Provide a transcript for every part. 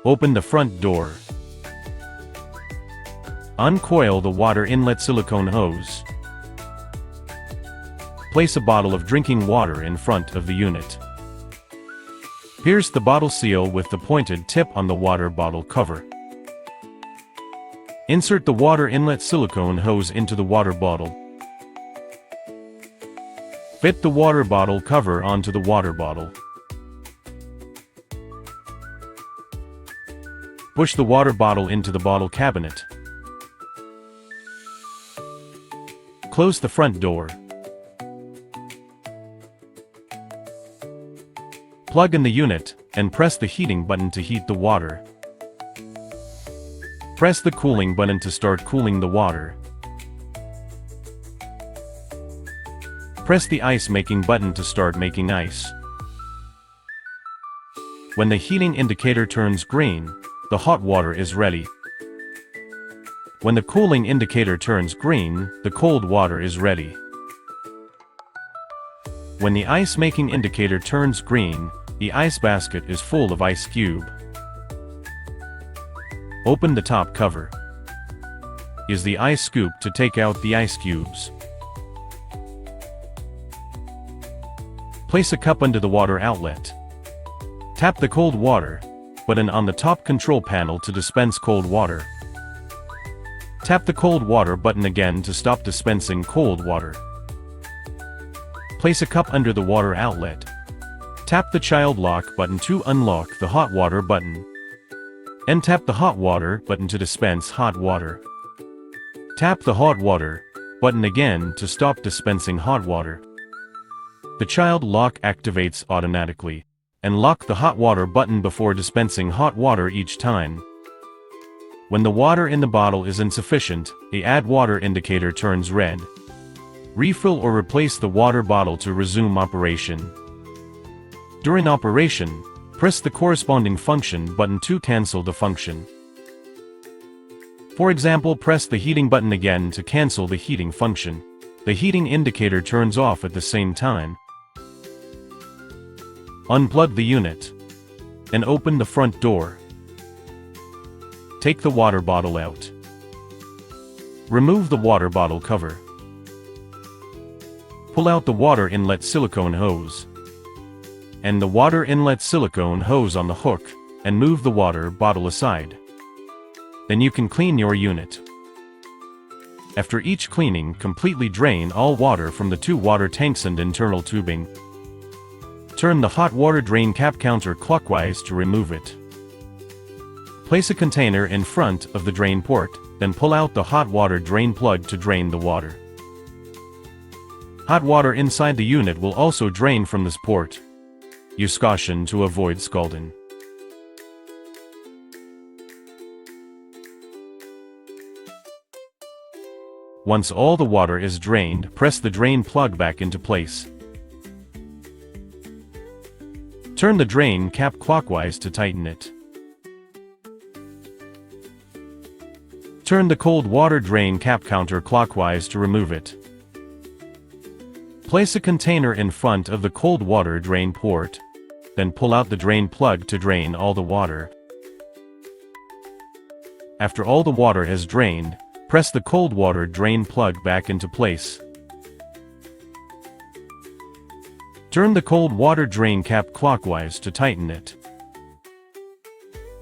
Open the front door. Uncoil the water inlet silicone hose. Place a bottle of drinking water in front of the unit. Pierce the bottle seal with the pointed tip on the water bottle cover. Insert the water inlet silicone hose into the water bottle. Fit the water bottle cover onto the water bottle. Push the water bottle into the bottle cabinet. Close the front door. Plug in the unit, and press the heating button to heat the water. Press the cooling button to start cooling the water. Press the ice making button to start making ice. When the heating indicator turns green, the hot water is ready. When the cooling indicator turns green, the cold water is ready. When the ice making indicator turns green, the ice basket is full of ice cube. Open the top cover. Use the ice scoop to take out the ice cubes. Place a cup under the water outlet. Tap the cold water button on the top control panel to dispense cold water. Tap the cold water button again to stop dispensing cold water. Place a cup under the water outlet. Tap the child lock button to unlock the hot water button. And tap the hot water button to dispense hot water. Tap the hot water button again to stop dispensing hot water. The child lock activates automatically, and lock the hot water button before dispensing hot water each time. When the water in the bottle is insufficient, the add water indicator turns red. Refill or replace the water bottle to resume operation. During operation, press the corresponding function button to cancel the function. For example, press the heating button again to cancel the heating function. The heating indicator turns off at the same time. Unplug the unit. And open the front door. Take the water bottle out. Remove the water bottle cover. Pull out the water inlet silicone hose. And the water inlet silicone hose on the hook, and move the water bottle aside. Then you can clean your unit. After each cleaning, completely drain all water from the 2 water tanks and internal tubing. Turn the hot water drain cap counterclockwise to remove it. Place a container in front of the drain port, then pull out the hot water drain plug to drain the water. Hot water inside the unit will also drain from this port. Use caution to avoid scalding. Once all the water is drained, press the drain plug back into place. Turn the drain cap clockwise to tighten it. Turn the cold water drain cap counterclockwise to remove it. Place a container in front of the cold water drain port. Then pull out the drain plug to drain all the water. After all the water has drained, press the cold water drain plug back into place. Turn the cold water drain cap clockwise to tighten it.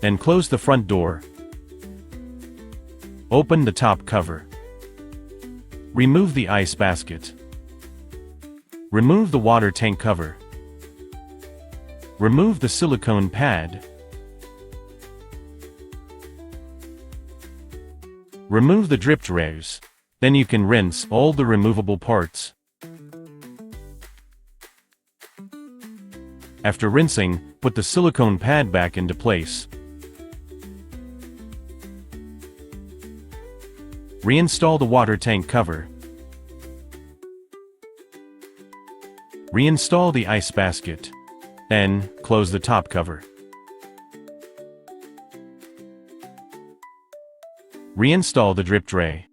Then close the front door. Open the top cover. Remove the ice basket. Remove the water tank cover. Remove the silicone pad. Remove the drip trays. Then you can rinse all the removable parts. After rinsing, put the silicone pad back into place. Reinstall the water tank cover. Reinstall the ice basket. Then, close the top cover. Reinstall the drip tray.